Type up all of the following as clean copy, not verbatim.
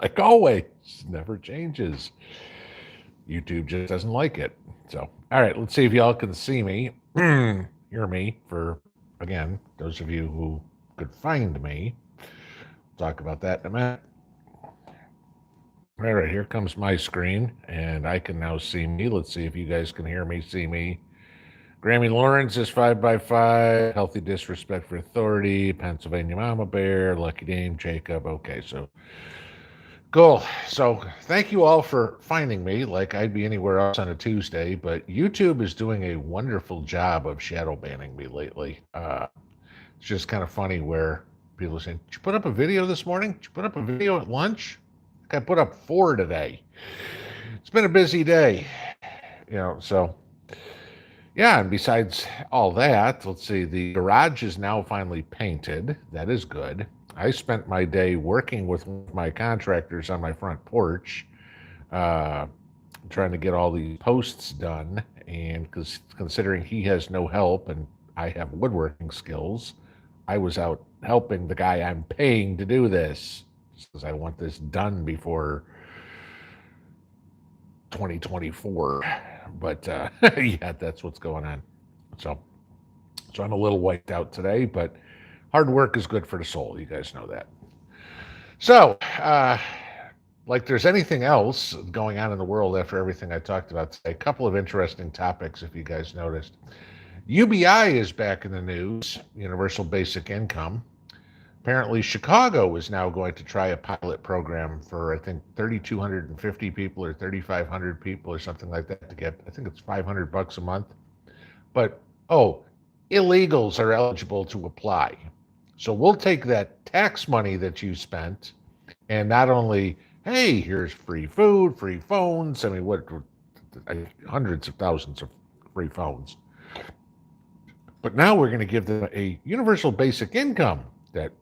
like always, never changes. YouTube just doesn't like it. So, all right, let's see if y'all can see me, hear me. For again, those of you who could find me, talk about that in a minute. All right, here comes my screen, and I can now see me. Let's see if you guys can hear me, see me. Grammy Lawrence is 5x5. Healthy Disrespect for Authority. Pennsylvania Mama Bear. Lucky Dame Jacob. Okay, so cool. So thank you all for finding me. Like I'd be anywhere else on a Tuesday, but YouTube is doing a wonderful job of shadow banning me lately. It's just kind of funny where people are saying, "Did you put up a video this morning? Did you put up a video at lunch?" I put up 4 today. It's been a busy day, so yeah, and besides all that, let's see, the garage is now finally painted. That is good. I spent my day working with my contractors on my front porch, trying to get all the posts done. And because considering he has no help and I have woodworking skills, I was out helping the guy I'm paying to do this because I want this done before 2024. But yeah, that's what's going on. So I'm a little wiped out today, but hard work is good for the soul. You guys know that. So, like there's anything else going on in the world after everything I talked about today, a couple of interesting topics, if you guys noticed. UBI is back in the news, Universal Basic Income. Apparently, Chicago is now going to try a pilot program for, I think, 3,250 people or 3,500 people or something like that to get, I think it's $500 a month. But, illegals are eligible to apply. So we'll take that tax money that you spent and not only, hey, here's free food, free phones. I mean, hundreds of thousands of free phones. But now we're going to give them a universal basic income that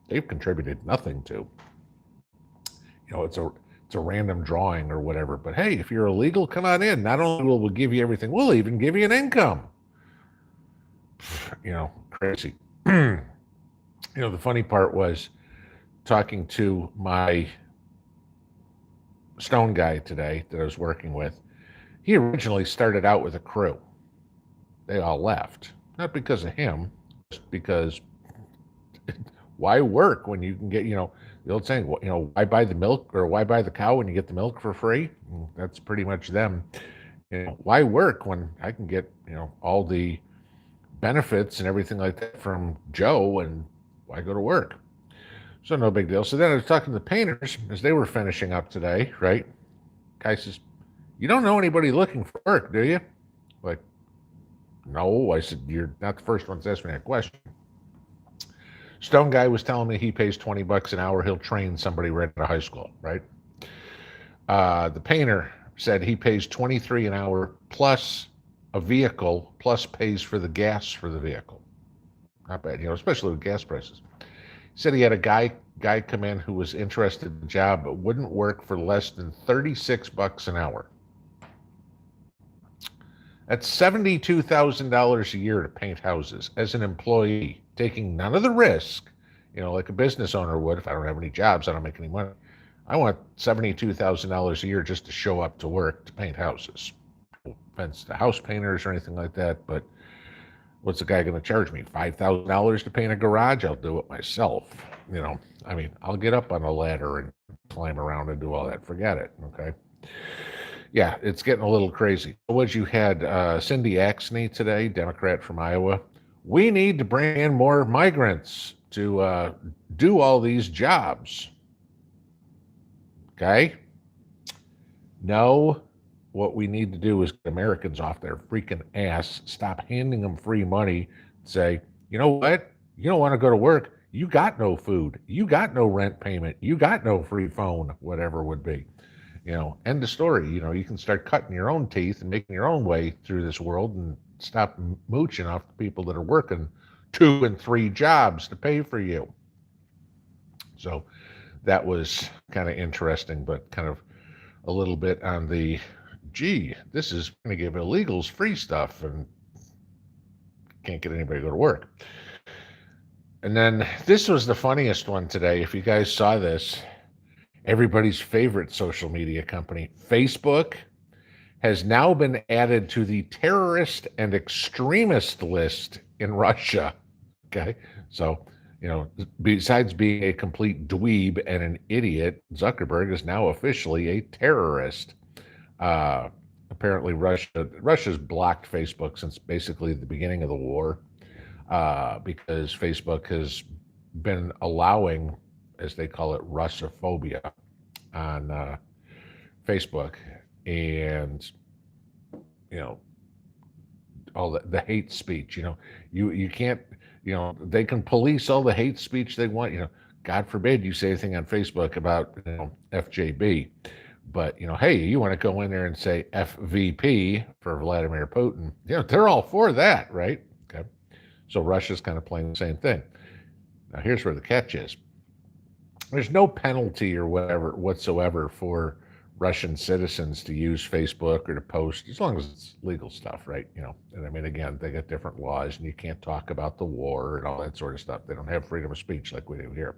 they've contributed nothing to. It's a random drawing or whatever. But hey, if you're illegal, come on in. Not only will we give you everything, we'll even give you an income. Crazy. The funny part was talking to my stone guy today that I was working with. He originally started out with a crew. They all left. Not because of him, just because why work when you can get, the old saying, why buy the milk or why buy the cow when you get the milk for free? That's pretty much them. Why work when I can get, all the benefits and everything like that from Joe, and why go to work? So no big deal. So then I was talking to the painters as they were finishing up today, right? Guy says, "You don't know anybody looking for work, do you?" Like, no. I said, "You're not the first one to ask me that question." Stone guy was telling me he pays $20 an hour. He'll train somebody right out of high school, right? The painter said he pays $23 an hour plus a vehicle, plus pays for the gas for the vehicle. Not bad, especially with gas prices. He said he had a guy come in who was interested in the job but wouldn't work for less than $36 an hour. That's $72,000 a year to paint houses as an employee, taking none of the risk, like a business owner would. If I don't have any jobs, I don't make any money. I want $72,000 a year just to show up to work to paint houses. No offense to house painters or anything like that, but what's the guy going to charge me? $5,000 to paint a garage? I'll do it myself. I'll get up on a ladder and climb around and do all that. Forget it, okay? Yeah, it's getting a little crazy. What you had, Cindy Axney today, Democrat from Iowa. We need to bring in more migrants to do all these jobs. Okay? No, what we need to do is get Americans off their freaking ass, stop handing them free money, say, you know what? You don't want to go to work. You got no food. You got no rent payment. You got no free phone, whatever it would be. End of story. You can start cutting your own teeth and making your own way through this world and stop mooching off the people that are working 2 and 3 jobs to pay for you. So that was kind of interesting, but kind of a little bit on the, this is going to give illegals free stuff and can't get anybody to go to work. And then this was the funniest one today. If you guys saw this, everybody's favorite social media company, Facebook, has now been added to the terrorist and extremist list in Russia. Okay. So, besides being a complete dweeb and an idiot, Zuckerberg is now officially a terrorist. Apparently, Russia's blocked Facebook since basically the beginning of the war because Facebook has been allowing, as they call it, Russophobia on Facebook, and all the hate speech. You can't. They can police all the hate speech they want. God forbid you say anything on Facebook about FJB, but hey, you want to go in there and say FVP for Vladimir Putin? They're all for that, right? Okay, so Russia's kind of playing the same thing. Now here's where the catch is: there's no penalty or whatever whatsoever for Russian citizens to use Facebook or to post, as long as it's legal stuff, right? And I mean, again, they got different laws, and you can't talk about the war and all that sort of stuff. They don't have freedom of speech like we do here.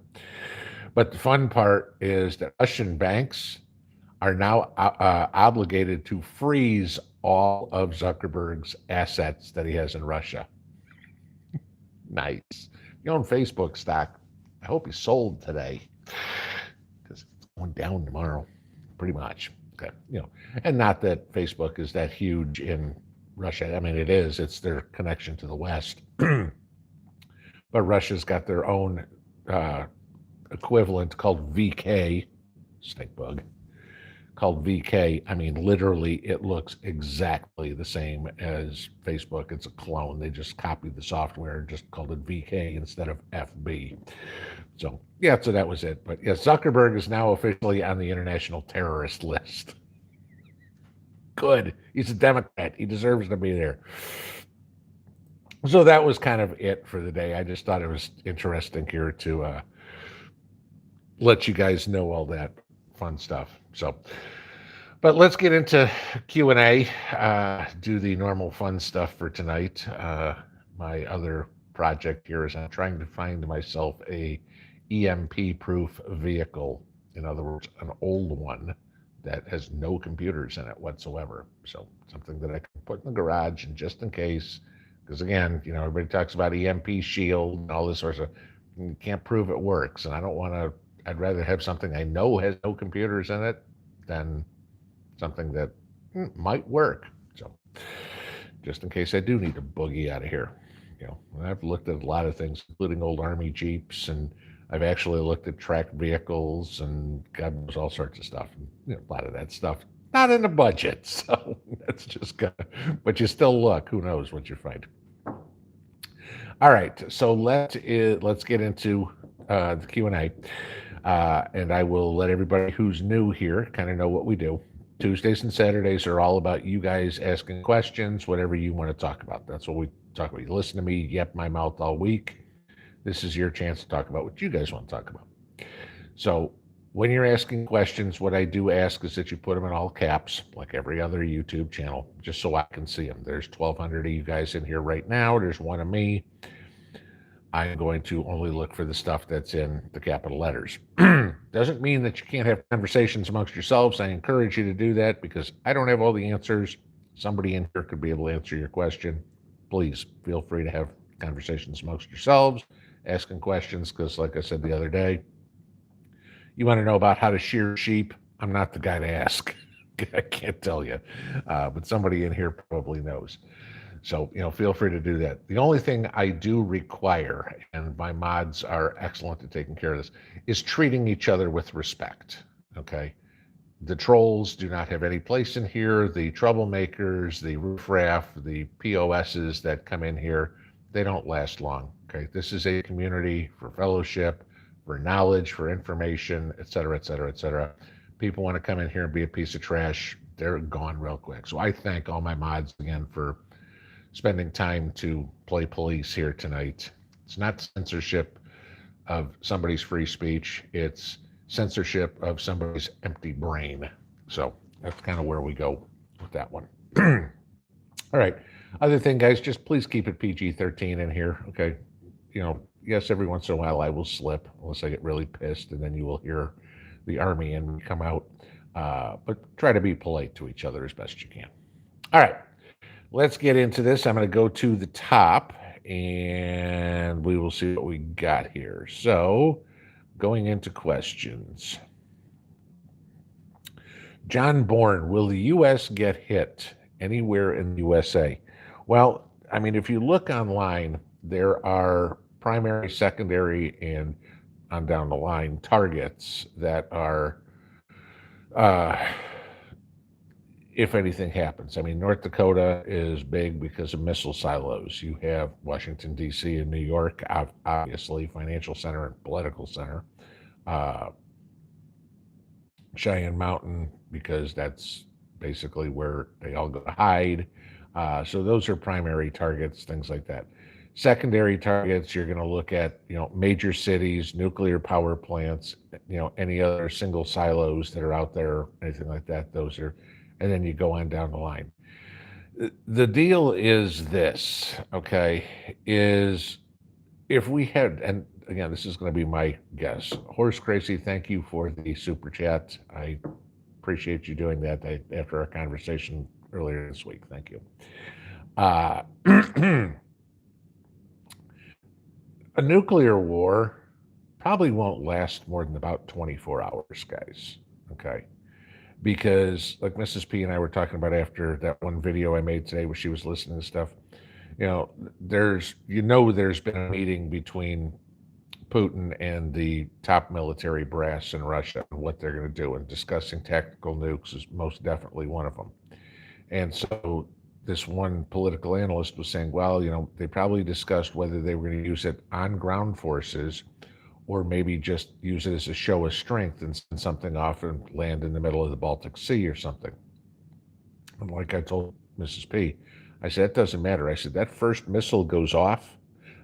But the fun part is that Russian banks are now obligated to freeze all of Zuckerberg's assets that he has in Russia. Nice. You own Facebook stock. I hope he sold today, because it's going down tomorrow. Pretty much. Okay. And not that Facebook is that huge in Russia. I mean, it is. It's their connection to the West. But Russia's got their own equivalent called VK, stink bug, called VK. I mean, literally, it looks exactly the same as Facebook. It's a clone. They just copied the software and just called it VK instead of FB. So, yeah, so that was it. But yeah, Zuckerberg is now officially on the international terrorist list. Good. He's a Democrat. He deserves to be there. So that was kind of it for the day. I just thought it was interesting here to let you guys know all that fun stuff. So, but let's get into Q&A, do the normal fun stuff for tonight. My other project here is I'm trying to find myself a EMP-proof vehicle. In other words, an old one that has no computers in it whatsoever. So something that I can put in the garage, and just in case, because again, everybody talks about EMP shield and all this sort of stuff. You can't prove it works, and I don't want to. I'd rather have something I know has no computers in it than something that might work. So just in case I do need to boogie out of here. I've looked at a lot of things, including old Army Jeeps, and I've actually looked at tracked vehicles and God knows all sorts of stuff. A lot of that stuff not in the budget, so that's just good. But you still look. Who knows what you find? All right, so let's get into the Q&A, and I will let everybody who's new here kind of know what we do. Tuesdays and Saturdays are all about you guys asking questions, whatever you want to talk about. That's what we talk about. You listen to me yap my mouth all week. This is your chance to talk about what you guys want to talk about. So when you're asking questions, what I do ask is that you put them in all caps, like every other YouTube channel, just so I can see them. There's 1,200 of you guys in here right now. There's one of me. I'm going to only look for the stuff that's in the capital letters. Doesn't mean that you can't have conversations amongst yourselves. I encourage you to do that because I don't have all the answers. Somebody in here could be able to answer your question. Please feel free to have conversations amongst yourselves, asking questions, because like I said the other day, you want to know about how to shear sheep? I'm not the guy to ask. I can't tell you, but somebody in here probably knows. So, feel free to do that. The only thing I do require, and my mods are excellent at taking care of this, is treating each other with respect, okay? The trolls do not have any place in here. The troublemakers, the riffraff, the POSs that come in here, they don't last long, okay? This is a community for fellowship, for knowledge, for information, et cetera, et cetera, et cetera. People want to come in here and be a piece of trash, they're gone real quick. So I thank all my mods again for spending time to play police here tonight. It's not censorship of somebody's free speech. It's censorship of somebody's empty brain. So that's kind of where we go with that one. All right. Other thing, guys, just please keep it PG-13 in here. Okay. Yes, every once in a while I will slip unless I get really pissed, and then you will hear the Army and we come out, but try to be polite to each other as best you can. All right, let's get into this. I'm going to go to the top and we will see what we got here. So, going into questions. John Bourne, will the U.S. get hit anywhere in the USA? Well, I mean, if you look online, there are primary, secondary, and on down the line targets that are, uh, if anything happens. I mean, North Dakota is big because of missile silos. You have Washington, D.C. and New York, obviously, financial center and political center. Cheyenne Mountain, because that's basically where they all go to hide. So those are primary targets, things like that. Secondary targets, you're going to look at, major cities, nuclear power plants, any other single silos that are out there, anything like that. Those are, and then you go on down the line. The deal is this, okay, is if we had, and again, this is going to be my guess. Horse Crazy, thank you for the super chat. I appreciate you doing that after our conversation earlier this week. Thank you. A nuclear war probably won't last more than about 24 hours, guys. Okay. Because like Mrs. P and I were talking about after that one video I made today where she was listening to stuff, there's been a meeting between Putin and the top military brass in Russia and what they're going to do, and discussing tactical nukes is most definitely one of them. And so this one political analyst was saying, well, they probably discussed whether they were going to use it on ground forces or maybe just use it as a show of strength and send something off and land in the middle of the Baltic Sea or something. And like I told Mrs. P, I said, that doesn't matter. I said, that first missile goes off.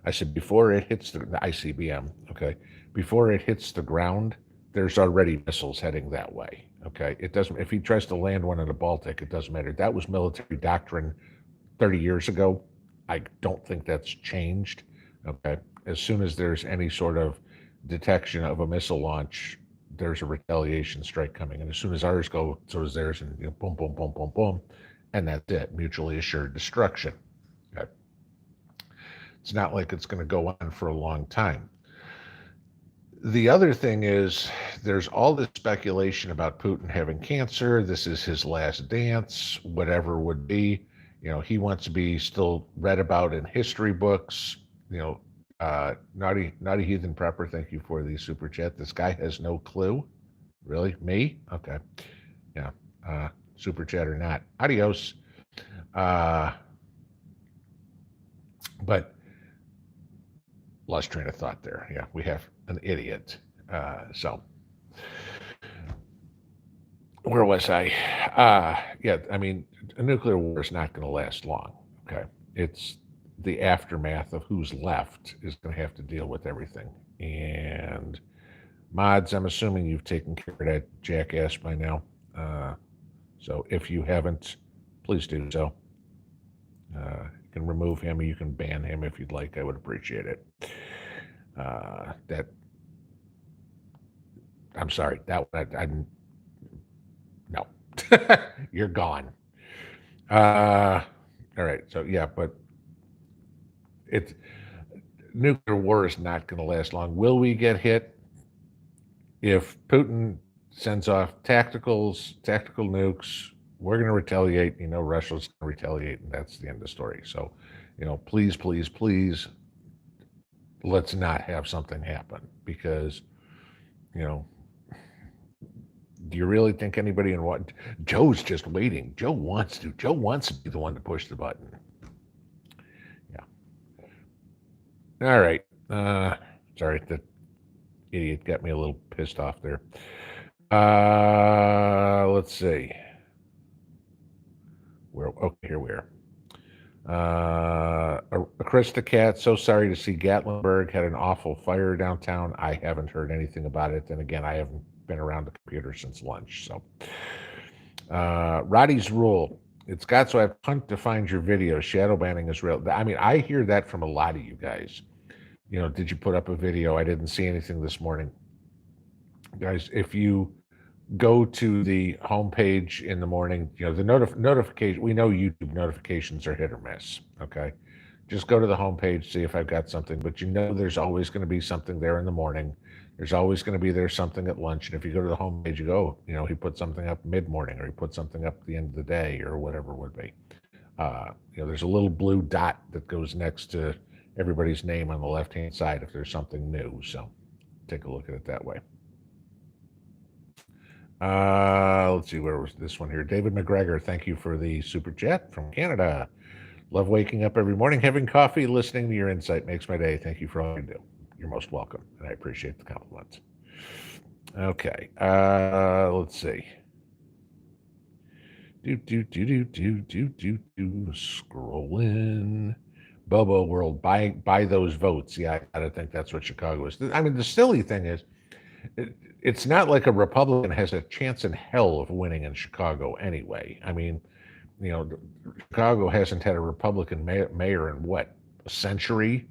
I said, before it hits the ICBM, okay, before it hits the ground, there's already missiles heading that way, okay? It doesn't, if he tries to land one in the Baltic, it doesn't matter. That was military doctrine 30 years ago. I don't think that's changed, okay? As soon as there's any sort of detection of a missile launch, there's a retaliation strike coming. And as soon as ours go, so does theirs, and boom, boom, boom, boom, boom. And that's it, mutually assured destruction. Okay. It's not like it's going to go on for a long time. The other thing is there's all this speculation about Putin having cancer. This is his last dance, whatever would be. He wants to be still read about in history books. Naughty Heathen Prepper, thank you for the super chat. This guy has no clue. Really? Me? Okay. Yeah. Super chat or not. Adios. But lost train of thought there. Yeah, we have an idiot. So where was I? Yeah, I mean, a nuclear war is not going to last long. Okay. It's the aftermath of who's left is going to have to deal with everything. And mods, I'm assuming you've taken care of that jackass by now. So if you haven't, please do so. You can remove him or you can ban him if you'd like. I would appreciate it. I'm sorry. No. You're gone. All right. So yeah, but nuclear war is not going to last long. Will we get hit? If Putin sends off tactical nukes, we're going to retaliate. Russia's going to retaliate, and that's the end of the story. So, please, please, please, let's not have something happen, because, do you really think anybody in what? Joe's just waiting. Joe wants to be the one to push the button. Yeah. All right. Sorry, the idiot got me a little pissed off there. Let's see. Here we are. Krista Cat, so sorry to see Gatlinburg had an awful fire downtown. I haven't heard anything about it. And again, I haven't been around the computer since lunch. So, Roddy's Rule. It's got so I have hunt to find your video. Shadow banning is real. I mean, I hear that from a lot of you guys. Did you put up a video? I didn't see anything this morning. Guys, if you go to the homepage in the morning, the notification, we know YouTube notifications are hit or miss. Okay. Just go to the homepage, see if I've got something, but there's always going to be something there in the morning. There's always going to be there something at lunch. And if you go to the homepage, you go, he put something up mid-morning, or he put something up at the end of the day, or whatever it would be. There's a little blue dot that goes next to everybody's name on the left-hand side if there's something new. So take a look at it that way. Let's see, where was this one here? David McGregor, thank you for the super chat from Canada. Love waking up every morning, having coffee, listening to your insight makes my day. Thank you for all you do. You're most welcome, and I appreciate the compliments. Okay, let's see. Scrolling. Bobo World, buy those votes. Yeah, I gotta think that's what Chicago is. I mean, the silly thing is, it's not like a Republican has a chance in hell of winning in Chicago anyway. I mean, Chicago hasn't had a Republican mayor in what, a century?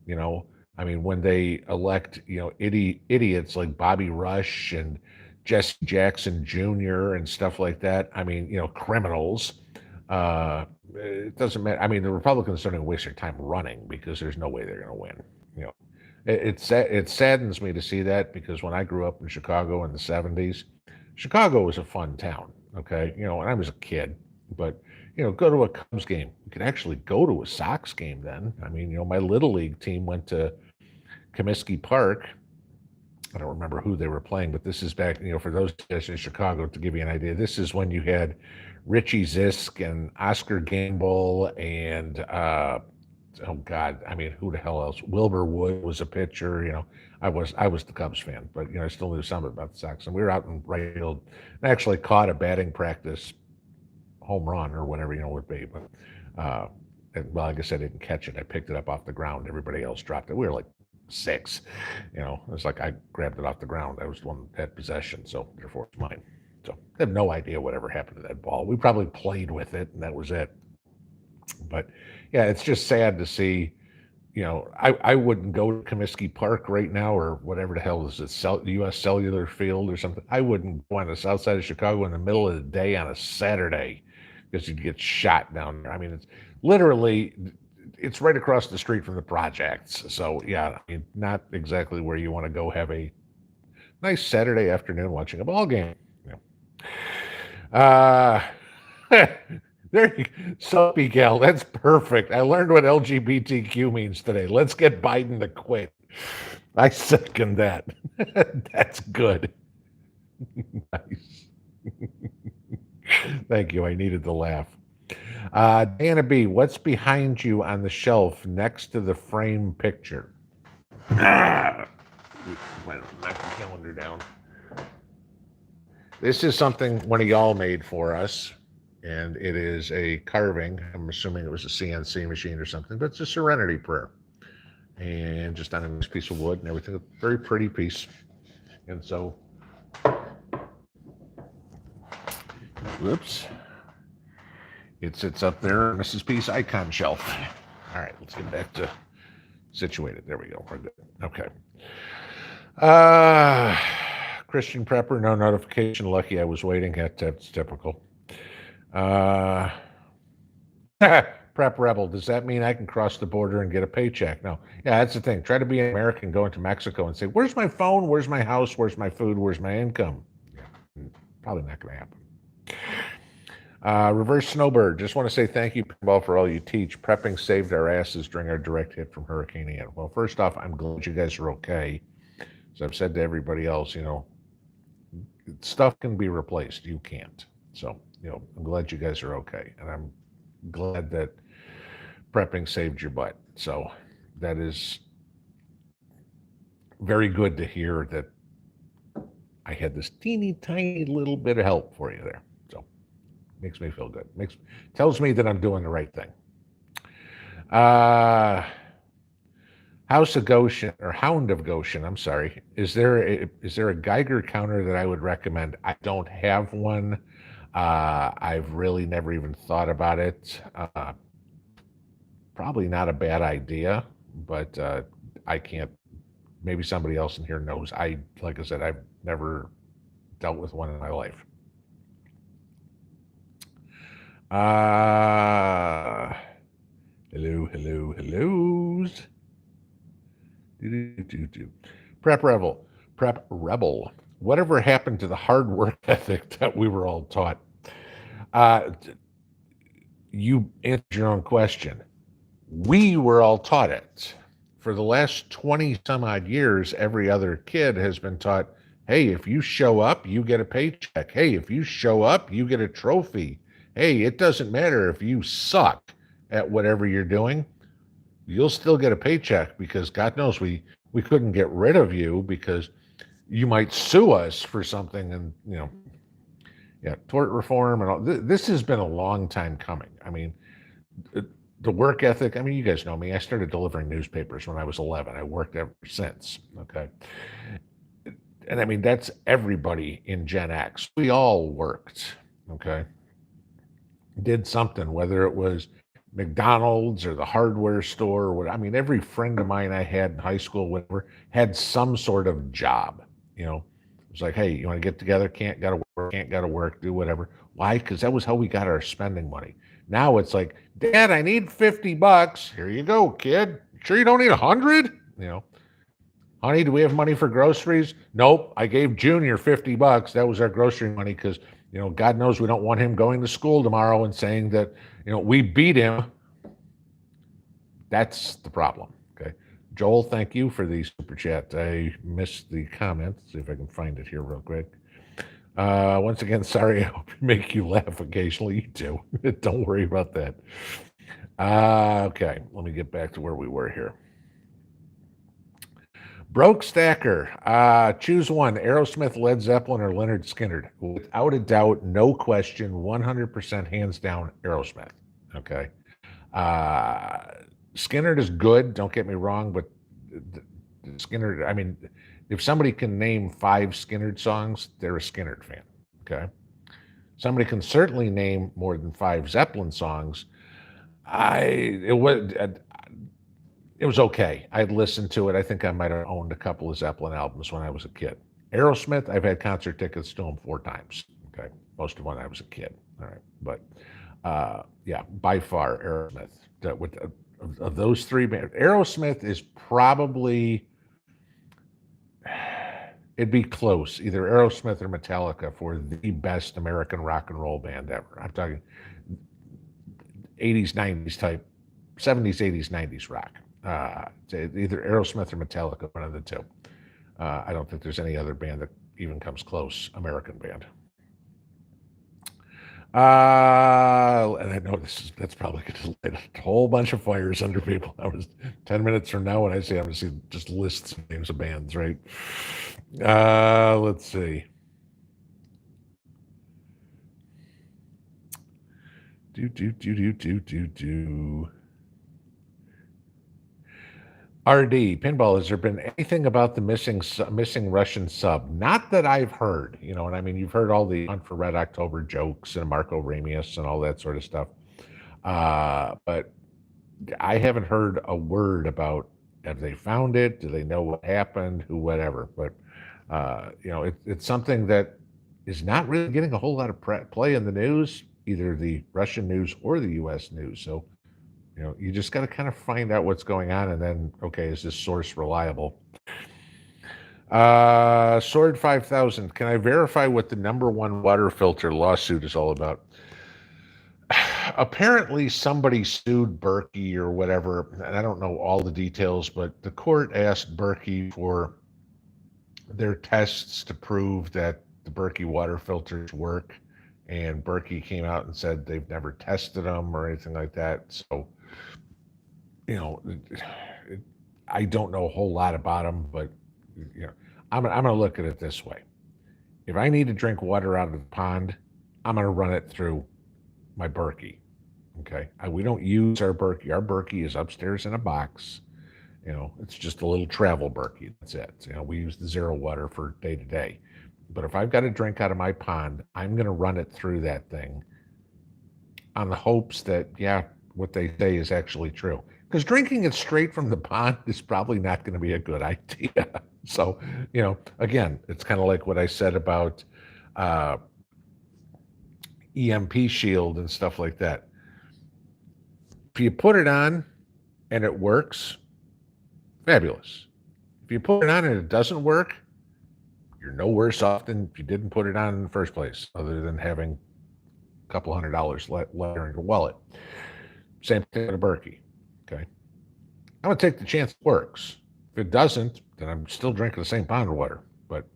I mean, when they elect, idiots like Bobby Rush and Jesse Jackson Jr. and stuff like that. I mean, criminals. It doesn't matter. I mean, the Republicans don't even waste their time running because there's no way they're going to win. It saddens me to see that, because when I grew up in Chicago in the 70s, Chicago was a fun town. Okay, and I was a kid, but go to a Cubs game. You could actually go to a Sox game then. I mean, my little league team went to Comiskey Park. I don't remember who they were playing, but this is back, for those guys in Chicago, to give you an idea, this is when you had Richie Zisk and Oscar Gamble and, oh God, I mean, who the hell else? Wilbur Wood was a pitcher. I was the Cubs fan, but I still knew something about the Sox. And we were out in right field and actually caught a batting practice home run or whatever it would be. But well, I guess I didn't catch it. I picked it up off the ground. Everybody else dropped it. We were like 6. It was like I grabbed it off the ground. I was the one that had possession, so therefore it's mine. So I have no idea whatever happened to that ball. We probably played with it, and that was it. But yeah, it's just sad to see. I wouldn't go to Comiskey Park right now, or whatever the hell is it, U.S. Cellular Field or something. I wouldn't go on the south side of Chicago in the middle of the day on a Saturday, because you'd get shot down there. I mean, it's literally, it's right across the street from the projects. So yeah, I mean, not exactly where you want to go have a nice Saturday afternoon watching a ball game. There you go. Soapy gal, that's perfect. I learned what LGBTQ means today. Let's get Biden to quit. I second that. That's good. Nice. Thank you. I needed the laugh. Dana B, what's behind you on the shelf next to the frame picture? Knock the calendar down. This is something one of y'all made for us, and it is a carving. I'm assuming it was a CNC machine or something, but it's a Serenity Prayer. And just on a nice piece of wood and everything. A very pretty piece. And so, whoops. It sits up there on Mrs. P's icon shelf. All right, let's get back to situated. There we go. We're good. Okay. Christian Prepper, no notification. Lucky I was waiting. That's typical. Prep Rebel, does that mean I can cross the border and get a paycheck? No. Yeah, that's the thing. Try to be an American, go into Mexico and say, where's my phone? Where's my house? Where's my food? Where's my income? Yeah, probably not going to happen. Reverse Snowbird, just want to say thank you, Pinball, for all you teach. Prepping saved our asses during our direct hit from Hurricane Ian. Well, first off, I'm glad you guys are okay. As I've said to everybody else, stuff can be replaced. You can't. So, I'm glad you guys are okay. And I'm glad that prepping saved your butt. So that is very good to hear that I had this teeny tiny little bit of help for you there. So makes me feel good. Tells me that I'm doing the right thing. House of Goshen, or Hound of Goshen, I'm sorry. Is there a Geiger counter that I would recommend? I don't have one. I've really never even thought about it. Probably not a bad idea, but I can't. Maybe somebody else in here knows. Like I said, I've Never dealt with one in my life. Hellos. Prep Rebel. Whatever happened to the hard work ethic that we were all taught? Uh, you answered your own question. We were all taught it. For the last 20 some odd years, every other kid has been taught, hey, if you show up, you get a paycheck. Hey, if you show up, you get a trophy. Hey, it doesn't matter if you suck at whatever you're doing, you'll still get a paycheck, because God knows we couldn't get rid of you because you might sue us for something. And, yeah, tort reform and all. This has been a long time coming. I mean, the work ethic, I mean, you guys know me. I started delivering newspapers when I was 11. I worked ever since, okay? And I mean, that's everybody in Gen X. We all worked, okay? Did something, whether it was McDonald's or the hardware store, or what. I mean, every friend of mine I had in high school, whatever, had some sort of job. It was like, hey, you want to get together? Can't go to work, do whatever. Why? Because that was how we got our spending money. Now it's like, Dad, I need $50. Here you go, kid. Sure you don't need 100? Honey, do we have money for groceries? Nope. I gave Junior $50. That was our grocery money, because God knows we don't want him going to school tomorrow and saying that we beat him. That's the problem. Okay. Joel, thank you for the super chat. I missed the comment. Let's see if I can find it here real quick. Once again, sorry, I hope we make you laugh occasionally. You do. Don't worry about that. Okay, let me get back to where we were here. Broke Stacker, choose one: Aerosmith, Led Zeppelin, or Leonard Skinner. Without a doubt, no question, 100% hands down, Aerosmith. Okay. Skinner is good, don't get me wrong, but Skinner, I mean, if somebody can name 5 Skynyrd songs, they're a Skynyrd fan. Okay. Somebody can certainly name more than 5 Zeppelin songs. It was okay. I'd listened to it. I think I might have owned a couple of Zeppelin albums when I was a kid. Aerosmith, I've had concert tickets to them 4 times. Okay. Most of when I was a kid. All right. But yeah, by far Aerosmith. Of those 3 bands, Aerosmith is probably, it'd be close, either Aerosmith or Metallica for the best American rock and roll band ever. I'm talking 80s, 90s type, 70s, 80s, 90s rock. Either Aerosmith or Metallica, one of the 2. I don't think there's any other band that even comes close, American band. And I know that's probably going to light a whole bunch of fires under people. I was 10 minutes from now when I say I'm going to see just lists of names of bands, right? Let's see. RD, Pinball, has there been anything about the missing Russian sub? Not that I've heard, and I mean, you've heard all the Hunt for Red October jokes and Marco Ramius and all that sort of stuff. But I haven't heard a word about, have they found it? Do they know what happened? Who, whatever. But, it's something that is not really getting a whole lot of play in the news, either the Russian news or the U.S. news. So, you just got to kind of find out what's going on, and then, okay, is this source reliable? Sword 5000, can I verify what the #1 water filter lawsuit is all about? Apparently somebody sued Berkey or whatever, and I don't know all the details, but the court asked Berkey for their tests to prove that the Berkey water filters work, and Berkey came out and said they've never tested them or anything like that. So, I don't know a whole lot about them, but I'm going to look at it this way. If I need to drink water out of the pond, I'm going to run it through my Berkey. Okay. We don't use our Berkey. Our Berkey is upstairs in a box. It's just a little travel Berkey. That's it. We use the zero water for day to day. But if I've got to drink out of my pond, I'm going to run it through that thing on the hopes that, yeah, what they say is actually true. Because drinking it straight from the pond is probably not going to be a good idea. So, again, it's kind of like what I said about uh, EMP shield and stuff like that. If you put it on and it works, fabulous. If you put it on and it doesn't work, you're no worse off than if you didn't put it on in the first place, other than having a couple $100 later in your wallet. Same thing with a Berkey. Okay. I'm going to take the chance it works. If it doesn't, then I'm still drinking the same pound of water. But,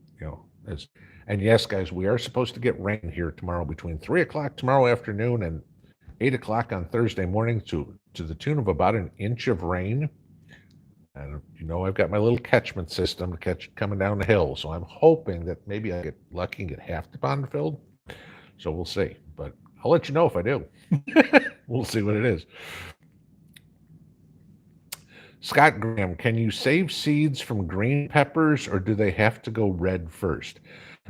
and yes, guys, we are supposed to get rain here tomorrow between 3 o'clock tomorrow afternoon and 8 o'clock on Thursday morning to the tune of about an inch of rain. And, I've got my little catchment system to catch coming down the hill. So I'm hoping that maybe I get lucky and get half the pond filled. So we'll see. But I'll let you know if I do. We'll see what it is. Scott Graham, can you save seeds from green peppers or do they have to go red first?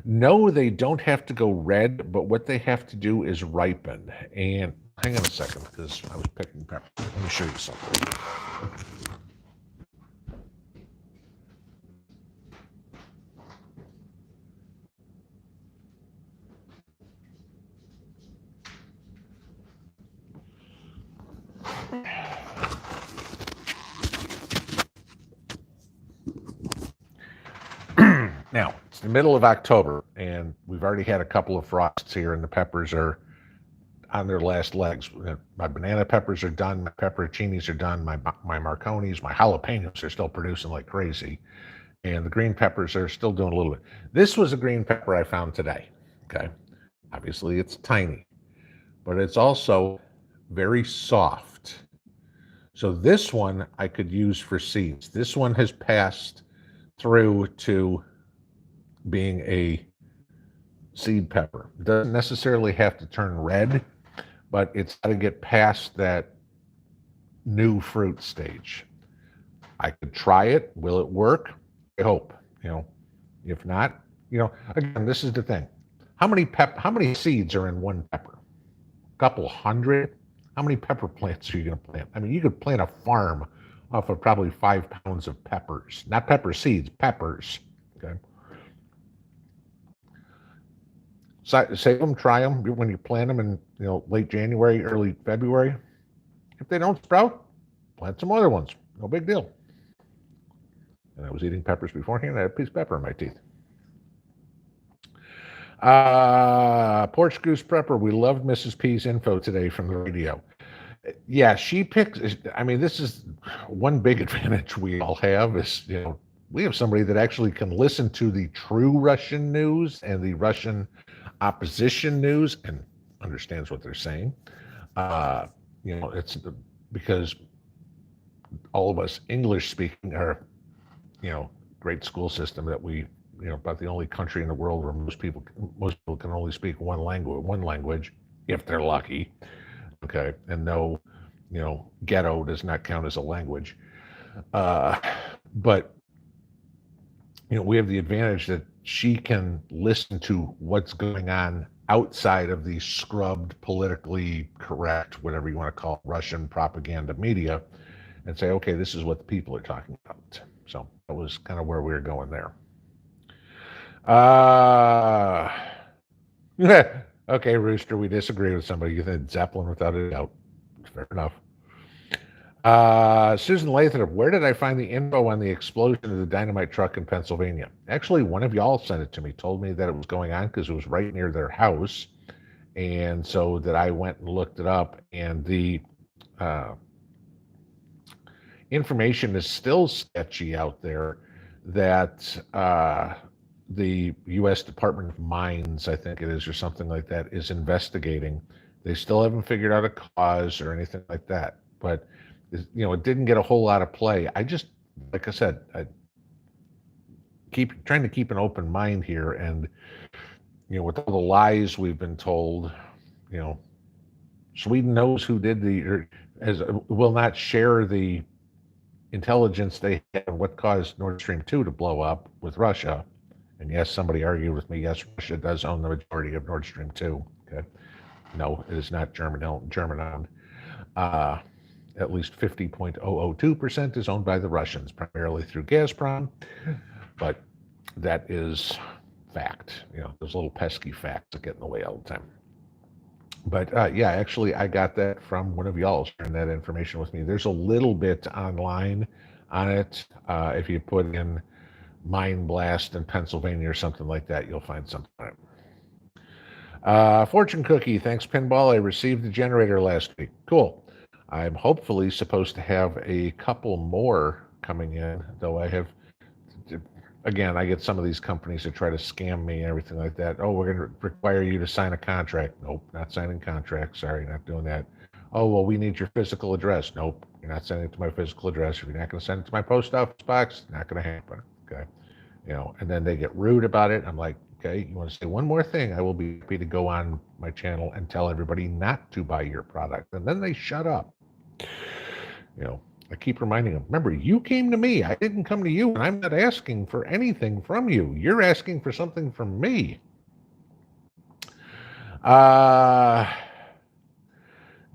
No, they don't have to go red, but what they have to do is ripen. And hang on a second, because I was picking peppers. Let me show you something. Now, it's the middle of October, and we've already had a couple of frosts here, and the peppers are on their last legs. My banana peppers are done, my pepperoncinis are done, my marconis, my jalapenos are still producing like crazy, and the green peppers are still doing a little bit. This was a green pepper I found today, okay? Obviously, it's tiny, but it's also very soft. So this one I could use for seeds. This one has passed through to being a seed pepper. It doesn't necessarily have to turn red, but it's got to get past that new fruit stage. I could try it. Will it work? I hope. If not, again, this is the thing. How many seeds are in one pepper? A couple hundred? How many pepper plants are you going to plant? I mean, you could plant a farm off of probably 5 pounds of peppers. Not pepper seeds, peppers. Okay. Save them, try them when you plant them in late January, early February. If they don't sprout, plant some other ones. No big deal. And I was eating peppers beforehand. I had a piece of pepper in my teeth. Porch Goose Prepper, we loved Mrs. P's info today from the radio. Yeah, she picks. I mean, this is one big advantage we all have is, we have somebody that actually can listen to the true Russian news and the Russian opposition news and understands what they're saying. It's because all of us English speaking are, great school system that we, about the only country in the world where most people can only speak one language if they're lucky. Okay. And no, ghetto does not count as a language. But, we have the advantage that she can listen to what's going on outside of the scrubbed, politically correct, whatever you want to call it, Russian propaganda media, and say, okay, this is what the people are talking about. So that was kind of where we were going there. Okay, Rooster, we disagree with somebody. You said Zeppelin without a doubt. Fair enough. Susan Lathrop, where did I find the info on the explosion of the dynamite truck in Pennsylvania? Actually, one of y'all sent it to me, told me that it was going on because it was right near their house. And so that I went and looked it up, and the information is still sketchy out there that the U.S. Department of Mines, I think it is, or something like that, is investigating. They still haven't figured out a cause or anything like that. But, it didn't get a whole lot of play. I just, like I said, I keep trying to keep an open mind here. And, with all the lies we've been told, Sweden knows who did will not share the intelligence they have what caused Nord Stream 2 to blow up with Russia. And yes, somebody argued with me. Yes, Russia does own the majority of Nord Stream 2. Okay. No, it is not German-owned. At least 50.002% is owned by the Russians, primarily through Gazprom. but that is fact. Those little pesky facts that get in the way all the time. But yeah, actually, I got that from one of y'all sharing that information with me. There's a little bit online on it. If you put in Mine Blast in Pennsylvania or something like that, you'll find something on it. Fortune Cookie, thanks, Pinball. I received the generator last week. Cool. I'm hopefully supposed to have a couple more coming in, though I have, again, I get some of these companies that try to scam me and everything like that. Oh, we're going to require you to sign a contract. Nope, not signing contracts. Sorry, not doing that. Oh, well, we need your physical address. Nope, you're not sending it to my physical address. If you're not going to send it to my post office box, not going to happen. Okay. And then they get rude about it. I'm like, okay, you want to say one more thing? I will be happy to go on my channel and tell everybody not to buy your product. And then they shut up. I keep reminding them, remember, you came to me. I didn't come to you, and I'm not asking for anything from you. You're asking for something from me.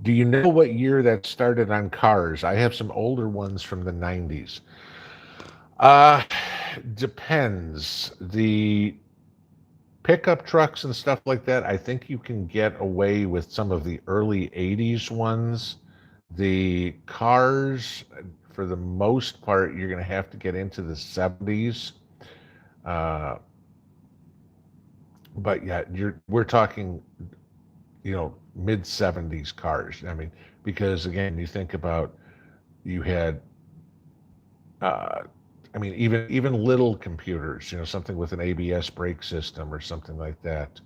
Do you know what year that started on cars? I have some older ones from the 90s. Depends. The pickup trucks and stuff like that, I think you can get away with some of the early 80s ones. The cars, for the most part, you're going to have to get into the 70s. But yeah, we're talking, mid 70s cars. I mean, because again, you think about, you had, even little computers, something with an ABS brake system or something like that.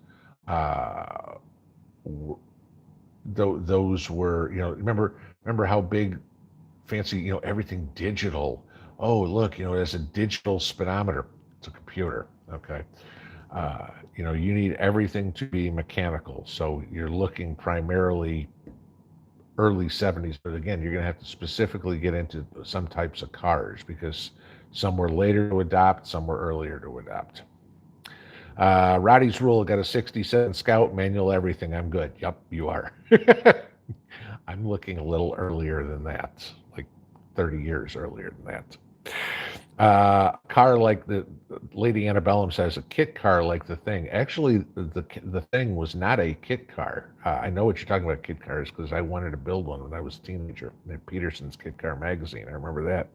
Those were, remember how big, fancy, everything digital. Oh, look, it has a digital speedometer. It's a computer. Okay. You need everything to be mechanical. So you're looking primarily early 70s, but again, you're going to have to specifically get into some types of cars because some were later to adopt, some were earlier to adopt. Roddy's Rule, got a 67 Scout, manual everything. I'm good. Yep, you are. I'm looking a little earlier than that, like 30 years earlier than that. Car like the Lady Antebellum says, a kit car like the Thing. Actually, the Thing was not a kit car. I know what you're talking about, kit cars, because I wanted to build one when I was a teenager. In Peterson's Kit Car magazine, I remember that.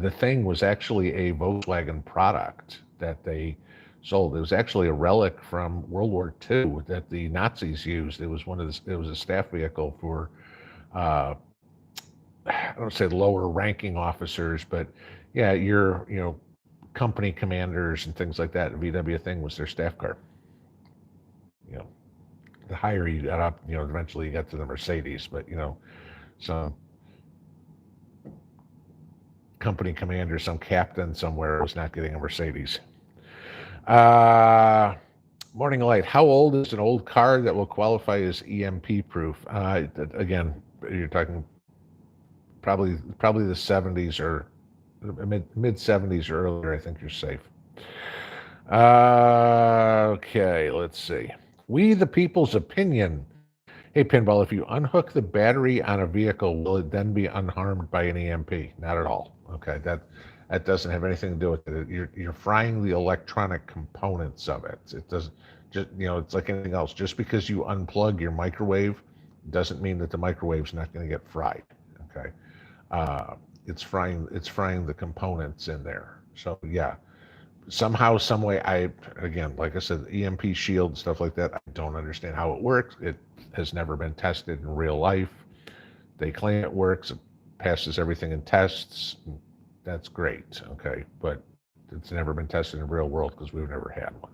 The Thing was actually a Volkswagen product that they sold. It was actually a relic from World War II that the Nazis used. It was it was a staff vehicle for, I don't say lower ranking officers, but yeah, your company commanders and things like that. The VW Thing was their staff car. The higher you got up, eventually you got to the Mercedes, but some company commander, some captain somewhere was not getting a Mercedes. Morning Light, how old is an old car that will qualify as EMP proof? Again, you're talking probably the 70s or mid 70s or earlier. I think you're safe. Okay, let's see. We the People's Opinion. Hey, Pinball, if you unhook the battery on a vehicle, will it then be unharmed by an EMP? Not at all. Okay, that doesn't have anything to do with it. You're frying the electronic components of it. It doesn't just it's like anything else. Just because you unplug your microwave doesn't mean that the microwave's not going to get fried. Okay, it's frying the components in there. So yeah, somehow, some way, like I said, EMP shield, stuff like that, I don't understand how it works. It has never been tested in real life. They claim it works, it passes everything in tests. That's great, okay, but it's never been tested in the real world because we've never had one.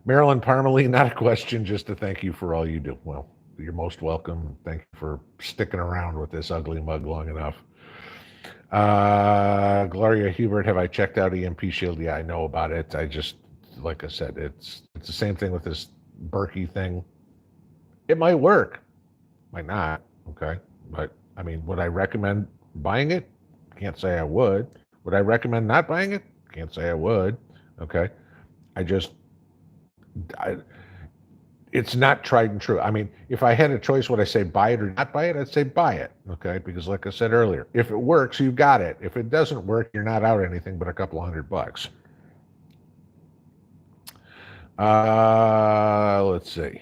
Marilyn Parmalee, not a question, just to thank you for all you do. Well, you're most welcome. Thank you for sticking around with this ugly mug long enough. Gloria Hubert, have I checked out EMP Shield? Yeah, I know about it. I just, like I said, it's the same thing with this Berkey thing. It might work, might not, okay? But, I mean, would I recommend buying it? Can't say I would. Would I recommend not buying it? Can't say I would, okay? it's not tried and true. I mean, if I had a choice, would I say buy it or not buy it? I'd say buy it, okay? Because like I said earlier, if it works, you've got it. If it doesn't work, you're not out anything but a couple $100. Let's see.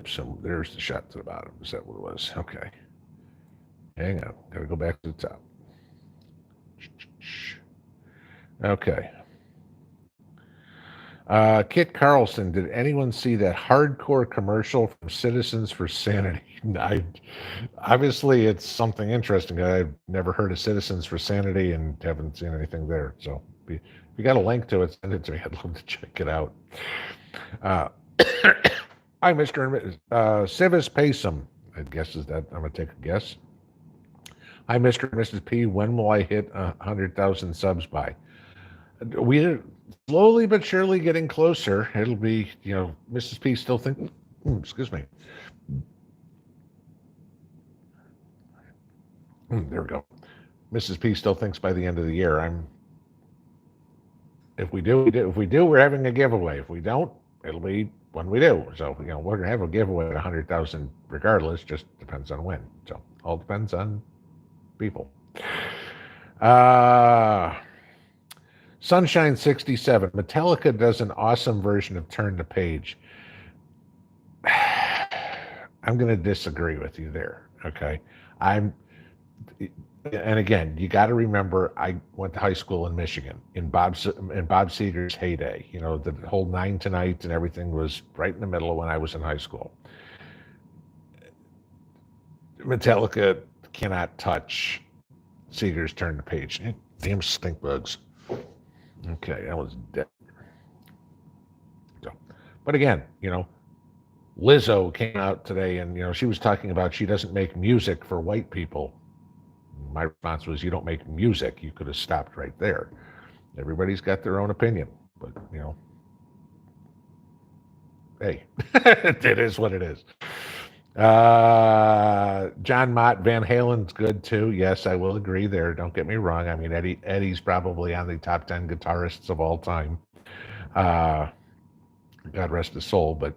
So there's the shot to the bottom. Is that what it was? Okay. Hang on. Got to go back to the top. Okay. Kit Carlson, did anyone see that hardcore commercial from Citizens for Sanity? Obviously, it's something interesting. I've never heard of Citizens for Sanity and haven't seen anything there. So if you got a link to it, send it to me. I'd love to check it out. Hi, Mr. and Mrs. Civis Paysum. I guess is that. I'm going to take a guess. Hi, Mr. and Mrs. P. When will I hit 100,000 subs by? We're slowly but surely getting closer. It'll be, Mrs. P still think, excuse me. There we go. Mrs. P still thinks by the end of the year. If we do, we're having a giveaway. If we don't, it'll be when we do. So, we're gonna have a giveaway at 100,000 regardless, just depends on when. So all depends on people. Sunshine 67. Metallica does an awesome version of Turn the Page. I'm going to disagree with you there. Okay. And again, you got to remember, I went to high school in Michigan in Bob Seger's heyday. The whole 9 Tonight and everything was right in the middle of when I was in high school. Metallica cannot touch Seger's Turn the Page. Damn stink bugs. Okay, that was dead. So, but again, Lizzo came out today and, she was talking about she doesn't make music for white people. My response was, you don't make music. You could have stopped right there. Everybody's got their own opinion, but, hey, it is what it is. John Mott, Van Halen's good too. Yes, I will agree there. Don't get me wrong. I mean, Eddie's probably on the top 10 guitarists of all time. God rest his soul, but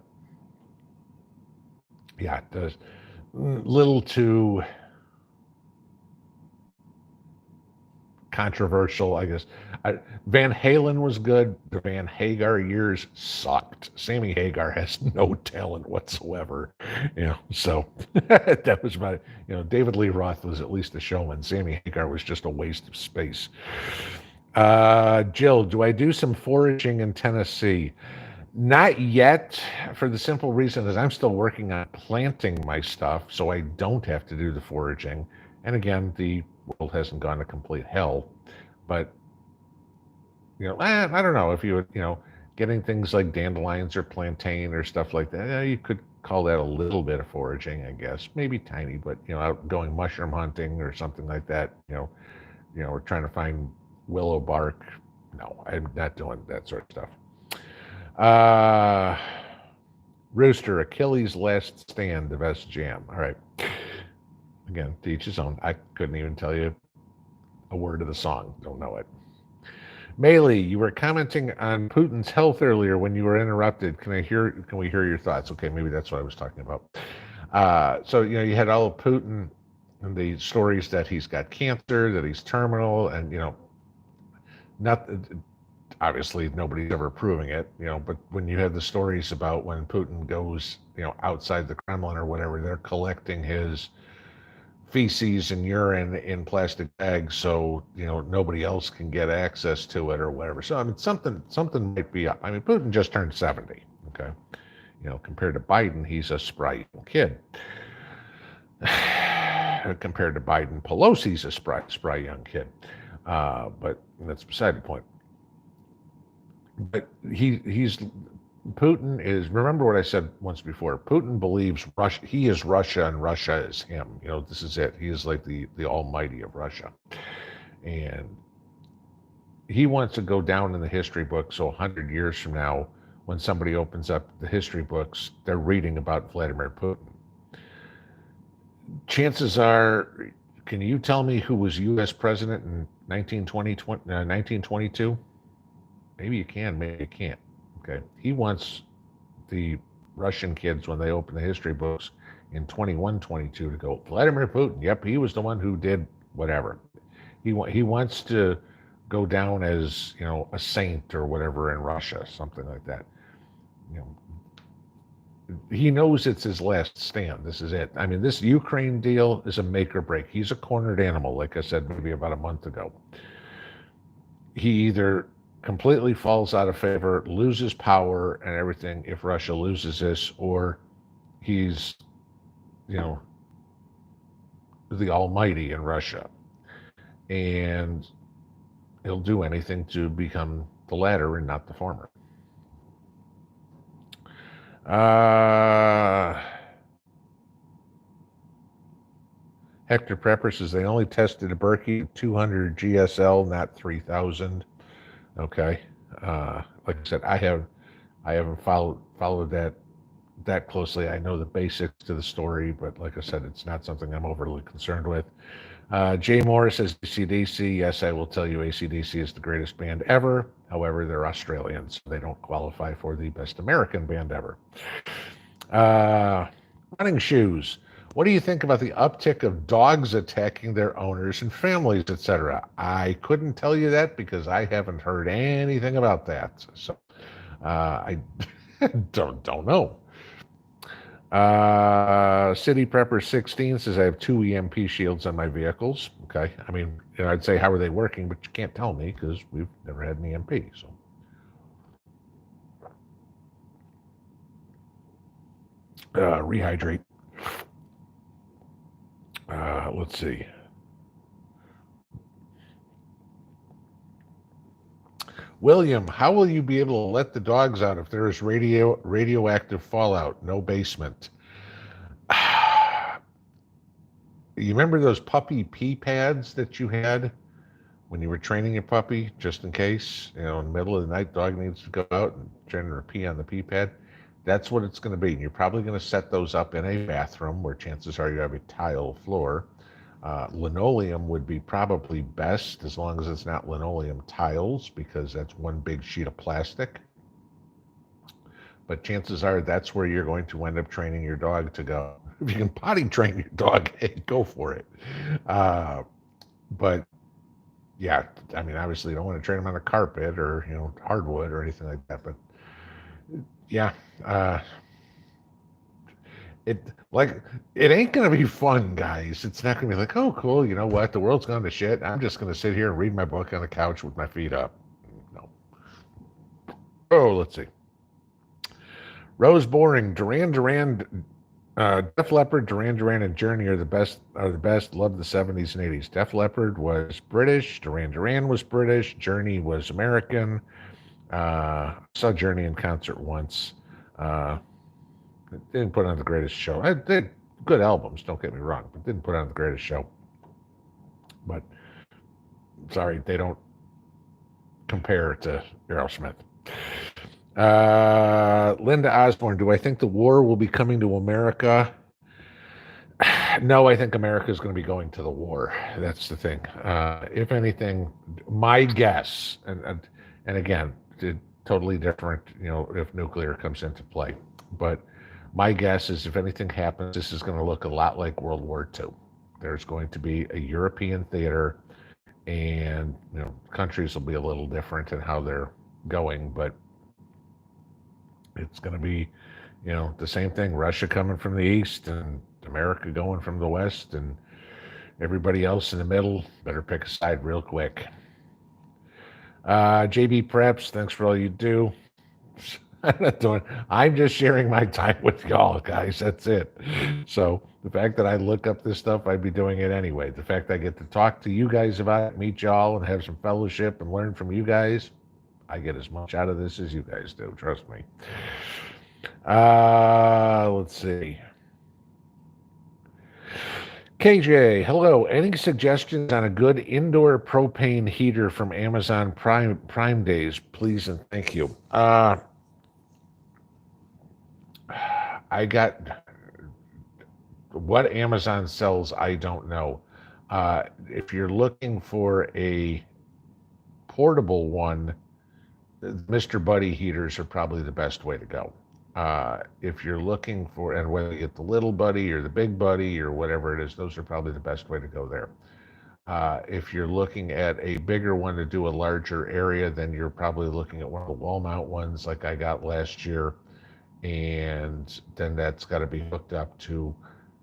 yeah, it does. Little too controversial, I guess. Van Halen was good. The Van Hagar years sucked. Sammy Hagar has no talent whatsoever. So that was my, David Lee Roth was at least a showman. Sammy Hagar was just a waste of space. Jill, do I do some foraging in Tennessee? Not yet, for the simple reason that I'm still working on planting my stuff, so I don't have to do the foraging. And again, the world hasn't gone to complete hell, but I don't know if you would, getting things like dandelions or plantain or stuff like that. You could call that a little bit of foraging, I guess, maybe tiny, but out going mushroom hunting or something like that. We're trying to find willow bark. No, I'm not doing that sort of stuff. Rooster, Achilles' Last Stand, the best jam. All right. Again, to each his own. I couldn't even tell you a word of the song. Don't know it. Maylee, you were commenting on Putin's health earlier when you were interrupted. Can we hear your thoughts? Okay, maybe that's what I was talking about. So you had all of Putin and the stories that he's got cancer, that he's terminal, and obviously nobody's ever proving it, but when you have the stories about when Putin goes, outside the Kremlin or whatever, they're collecting his feces and urine in plastic bags so nobody else can get access to it or whatever. So I mean something might be up. I mean, Putin just turned 70. Okay, compared to Biden, he's a spry kid. Compared to Biden, Pelosi's a spry young kid. But that's beside the point. But Putin is, remember what I said once before, Putin believes Russia, he is Russia and Russia is him. This is it. He is like the almighty of Russia. And he wants to go down in the history book. So 100 years from now, when somebody opens up the history books, they're reading about Vladimir Putin. Chances are, can you tell me who was U.S. president in 1922? Maybe you can, maybe you can't. Okay. He wants the Russian kids, when they open the history books in 21-22, to go, Vladimir Putin, yep, he was the one who did whatever. He wants to go down as, a saint or whatever in Russia, something like that. You know, he knows it's his last stand. This is it. I mean, this Ukraine deal is a make or break. He's a cornered animal, like I said maybe about a month ago. He either completely falls out of favor, loses power and everything if Russia loses this, or he's, the almighty in Russia. And he'll do anything to become the latter and not the former. Hector Prepper says they only tested a Berkey 200 GSL, not 3000. Okay. Like I said, I haven't followed that closely. I know the basics to the story, but like I said, it's not something I'm overly concerned with. Jay Morris says AC/DC. Yes, I will tell you AC/DC is the greatest band ever. However, they're Australians, so they don't qualify for the best American band ever. Running shoes. What do you think about the uptick of dogs attacking their owners and families, etc.? I couldn't tell you that because I haven't heard anything about that. So I don't know. City Prepper 16 says I have 2 EMP shields on my vehicles. Okay. I mean, I'd say how are they working, but you can't tell me because we've never had an EMP. So. Rehydrate. Let's see. William, how will you be able to let the dogs out if there is radioactive fallout? No basement. You remember those puppy pee pads that you had when you were training your puppy, just in case, in the middle of the night, dog needs to go out and turn or pee on the pee pad? That's what it's going to be. And you're probably going to set those up in a bathroom where chances are you have a tile floor. Linoleum would be probably best as long as it's not linoleum tiles because that's one big sheet of plastic. But chances are that's where you're going to end up training your dog to go. If you can potty train your dog, hey, go for it. But yeah, I mean, obviously you don't want to train them on a carpet or, hardwood or anything like that. But yeah, it ain't gonna be fun, guys. It's not gonna be like, oh, cool. You know what? The world's gone to shit. I'm just gonna sit here and read my book on the couch with my feet up. No. Oh, let's see. Rose Boring, Duran, Def Leppard, Duran, and Journey are the best. Love the 70s and 80s. Def Leppard was British. Duran was British. Journey was American. Saw Journey in concert once. Didn't put on the greatest show. I did good albums, don't get me wrong, but didn't put on the greatest show. But sorry, they don't compare to Aerosmith. Linda Osborne, do I think the war will be coming to America? No, I think America is going to be going to the war. That's the thing. If anything, my guess, and again, totally different, if nuclear comes into play. But my guess is if anything happens, this is going to look a lot like World War II. There's going to be a European theater, and countries will be a little different in how they're going, but it's going to be, the same thing. Russia coming from the east and America going from the west, and everybody else in the middle better pick a side real quick. JB Preps, thanks for all you do. I'm just sharing my time with y'all, guys. That's it. So the fact that I look up this stuff, I'd be doing it anyway. The fact I get to talk to you guys about it, meet y'all, and have some fellowship and learn from you guys, I get as much out of this as you guys do. Trust me. Let's see. KJ, hello. Any suggestions on a good indoor propane heater from Amazon Prime Days, please and thank you. I got what Amazon sells, I don't know. If you're looking for a portable one, Mr. Buddy heaters are probably the best way to go. If you're looking for, and whether you get the little buddy or the big buddy or whatever it is, those are probably the best way to go there. If you're looking at a bigger one to do a larger area, then you're probably looking at one of the wall mount ones like I got last year. And then that's got to be hooked up to,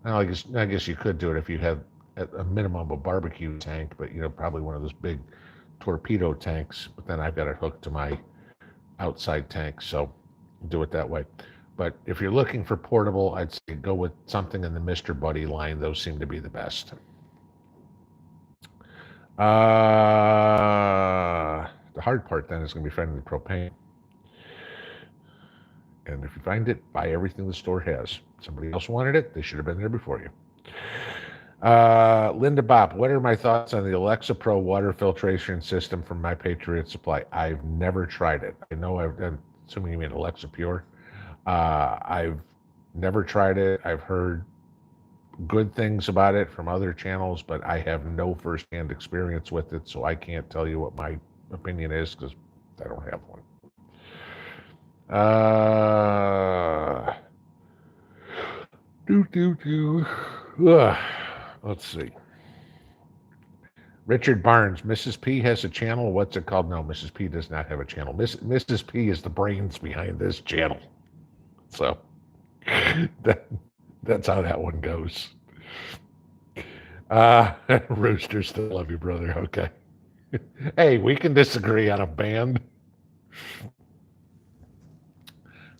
well, I guess you could do it if you have at a minimum a barbecue tank, but probably one of those big torpedo tanks. But then I've got it hooked to my outside tank, so do it that way. But if you're looking for portable, I'd say go with something in the Mr. Buddy line. Those seem to be the best. The hard part then is going to be finding the propane. And if you find it, buy everything the store has. Somebody else wanted it, they should have been there before you. Linda Bopp, what are my thoughts on the Alexa Pro water filtration system from My Patriot Supply? I've never tried it. I know I'm assuming you mean Alexa Pure. I've never tried it. I've heard good things about it from other channels, but I have no firsthand experience with it, so I can't tell you what my opinion is because I don't have one. Let's see. Richard Barnes, Mrs. P has a channel. What's it called? No, Mrs. P does not have a channel. Mrs. P is the brains behind this channel. So that's how that one goes. Rooster, still love you, brother. Okay. Hey, we can disagree on a band.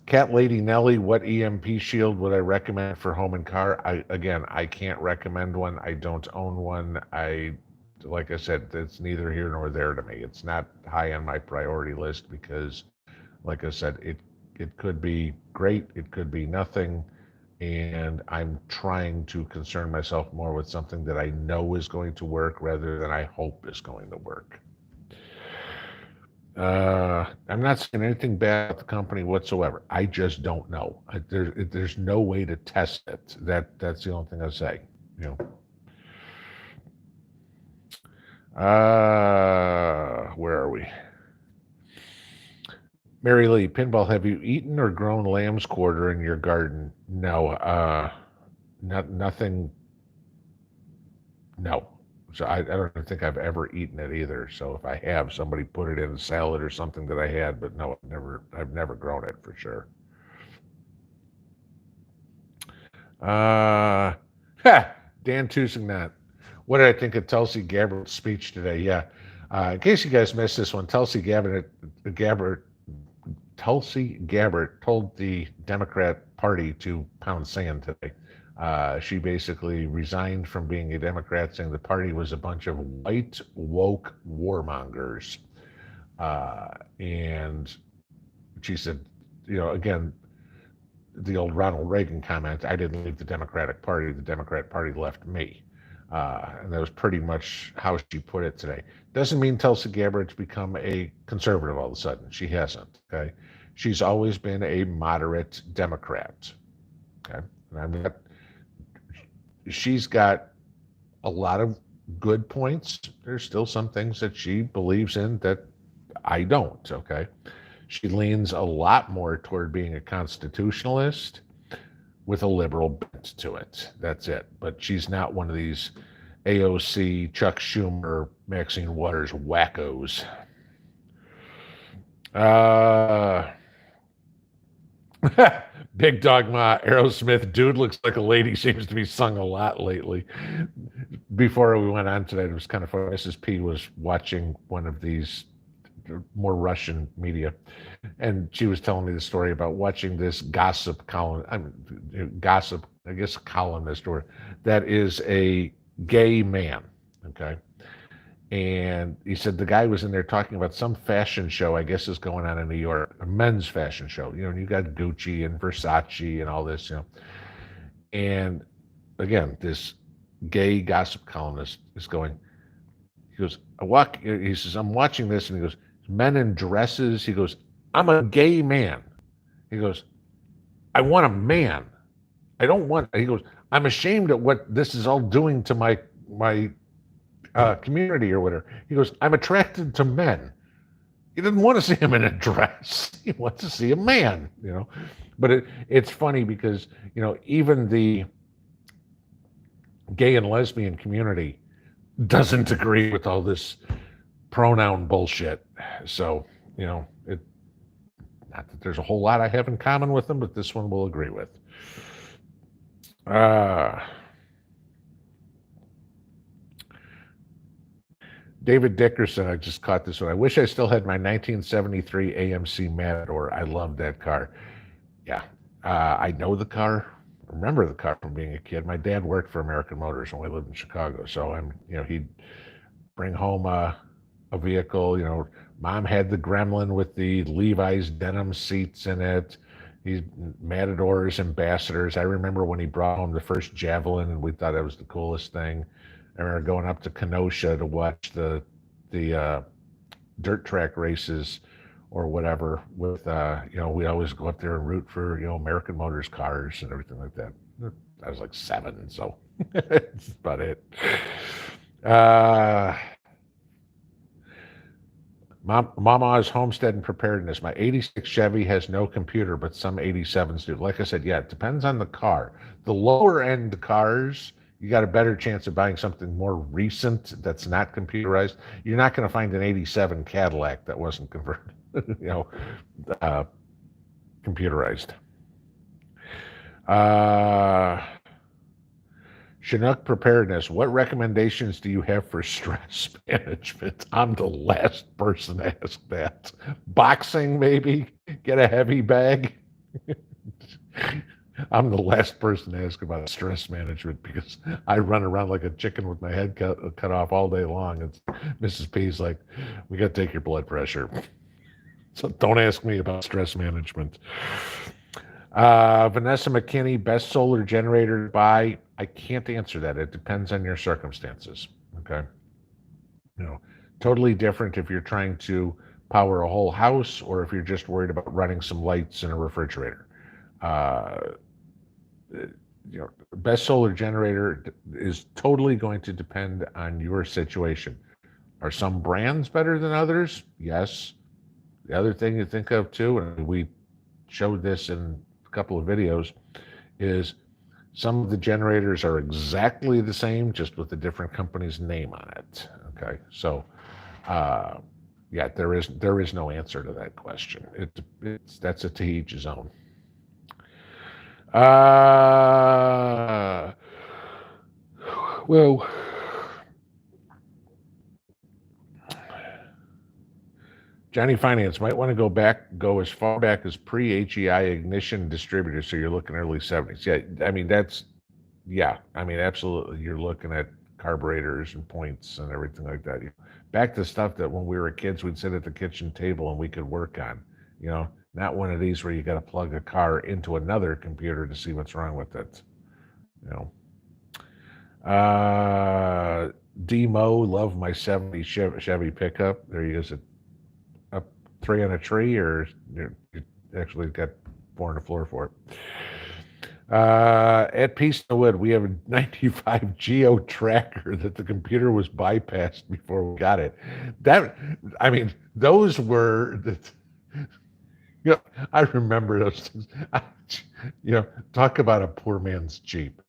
Cat Lady Nelly, what EMP shield would I recommend for home and car? I can't recommend one. I don't own one. Like I said, it's neither here nor there to me. It's not high on my priority list because, like I said, it could be great, it could be nothing, and I'm trying to concern myself more with something that I know is going to work rather than I hope is going to work. I'm not saying anything bad about the company whatsoever. I just don't know. There's no way to test it. That's the only thing I say. Where are we? Mary Lee, Pinball, have you eaten or grown lamb's quarter in your garden? No. Nothing. No. So I don't think I've ever eaten it either. So if I have, somebody put it in a salad or something that I had, but no, I've never grown it for sure. Dan Tusingnat, what did I think of Tulsi Gabbard's speech today? Yeah. In case you guys missed this one, Tulsi Gabbard told the Democrat Party to pound sand today. She basically resigned from being a Democrat, saying the party was a bunch of white woke warmongers. And she said, again, the old Ronald Reagan comment, I didn't leave the Democratic Party, the Democrat Party left me. And that was pretty much how she put it today. Doesn't mean Tulsi Gabbard's become a conservative all of a sudden. She hasn't, okay? She's always been a moderate Democrat, okay? And she's got a lot of good points. There's still some things that she believes in that I don't, okay? She leans a lot more toward being a constitutionalist with a liberal bent to it. That's it. But she's not one of these AOC, Chuck Schumer, Maxine Waters wackos. Big Dogma, Aerosmith, dude looks like a lady, seems to be sung a lot lately. Before we went on today, it was kind of funny. Mrs. P was watching one of these more Russian media, and she was telling me the story about watching this gossip columnist, or that is a gay man, okay? And he said the guy was in there talking about some fashion show, I guess is going on in New York, a men's fashion show. And you got Gucci and Versace and all this, And again, this gay gossip columnist is going, he goes, he says, I'm watching this, and he goes, men in dresses. He goes, I'm a gay man. He goes, I want a man. I don't want, he goes, I'm ashamed at what this is all doing to my community or whatever. He goes, I'm attracted to men. He doesn't want to see him in a dress. He wants to see a man, you know. But it's funny because, you know, even the gay and lesbian community doesn't agree with all this pronoun bullshit. So, you know, not that there's a whole lot I have in common with them, but this one we'll agree with. David Dickerson, I just caught this one. I wish I still had my 1973 AMC Matador. I loved that car. Yeah, I know the car. Remember the car from being a kid. My dad worked for American Motors when we lived in Chicago, so he'd bring home a vehicle. You know, Mom had the Gremlin with the Levi's denim seats in it. These Matadors, Ambassadors. I remember when he brought home the first Javelin, and we thought that was the coolest thing. I remember going up to Kenosha to watch the dirt track races or whatever with, we always go up there and root for, American Motors cars and everything like that. I was like 7, so that's about it. Mama's Homestead and Preparedness. My 86 Chevy has no computer, but some 87s do. Like I said, yeah, it depends on the car. The lower end cars, you got a better chance of buying something more recent that's not computerized. You're not going to find an 87 Cadillac that wasn't converted, computerized. Chinook Preparedness. What recommendations do you have for stress management? I'm the last person to ask that. Boxing, maybe? Get a heavy bag? I'm the last person to ask about stress management because I run around like a chicken with my head cut off all day long. It's Mrs. P's like, we got to take your blood pressure. So don't ask me about stress management. Vanessa McKinney, best solar generator to buy. I can't answer that. It depends on your circumstances. Okay. Totally different if you're trying to power a whole house or if you're just worried about running some lights in a refrigerator. Best solar generator is totally going to depend on your situation. Are some brands better than others? Yes. The other thing you think of too, and we showed this in a couple of videos, is some of the generators are exactly the same, just with a different company's name on it. Okay, so there is no answer to that question. That's a to each his own. Well, Johnny Finance might want to go as far back as pre-HEI ignition distributor. So you're looking early 70s. Absolutely. You're looking at carburetors and points and everything like that. Back to stuff that when we were kids, we'd sit at the kitchen table and we could work on, not one of these where you got to plug a car into another computer to see what's wrong with it. Demo, love my 70 Chevy pickup. There you go. Up 3 on a tree, or you actually got 4 on the floor for it. At Peace in the Wood, we have a 95 Geo tracker that the computer was bypassed before we got it. Those were I remember those things. Talk about a poor man's Jeep.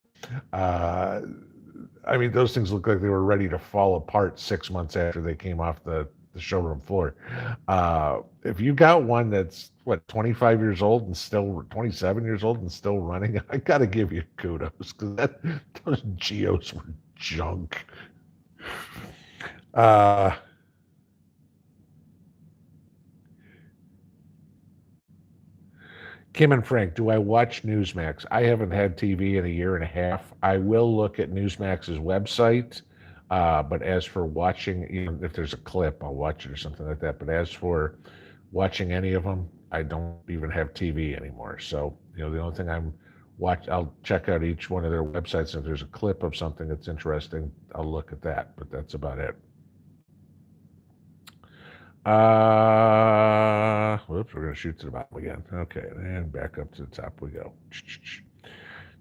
Those things look like they were ready to fall apart 6 months after they came off the showroom floor. If you got one that's 25 years old and still 27 years old and still running, I gotta give you kudos, because those Geos were junk. Kim and Frank, do I watch Newsmax? I haven't had TV in a year and a half. I will look at Newsmax's website. But as for watching, if there's a clip, I'll watch it or something like that. But as for watching any of them, I don't even have TV anymore. So, the only thing I'll check out each one of their websites. If there's a clip of something that's interesting, I'll look at that. But that's about it. Whoops, we're going to shoot to the bottom again. Okay, and back up to the top we go.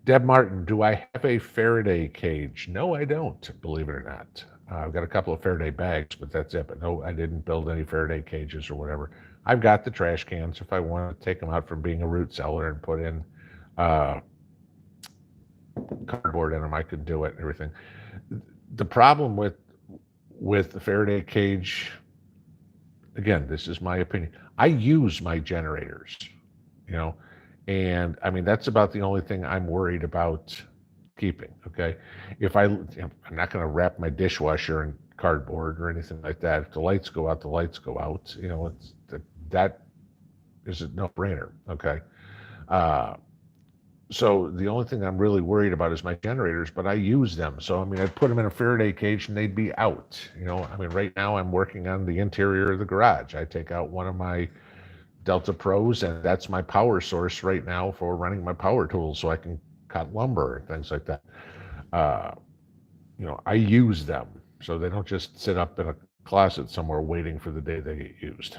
Deb Martin, do I have a Faraday cage? No, I don't, believe it or not. I've got a couple of Faraday bags, but that's it. But no, I didn't build any Faraday cages or whatever. I've got the trash cans if I want to take them out from being a root cellar and put in uh, cardboard in them. I could do it and everything. The problem with the Faraday cage, again, this is my opinion. I use my generators, you know, and I mean that's about the only thing I'm worried about keeping. Okay, if I'm not going to wrap my dishwasher in cardboard or anything like that. If the lights go out, the lights go out. You know, that is a no-brainer. Okay, uh, so the only thing I'm really worried about is my generators, but I use them. So I mean, I'd put them in a Faraday cage and they'd be out. You know, I mean, right now I'm working on the interior of the garage. I take out one of my Delta Pros, and that's my power source right now for running my power tools, so I can cut lumber and things like that. Uh, you know, I use them, so they don't just sit up in a closet somewhere waiting for the day they get used.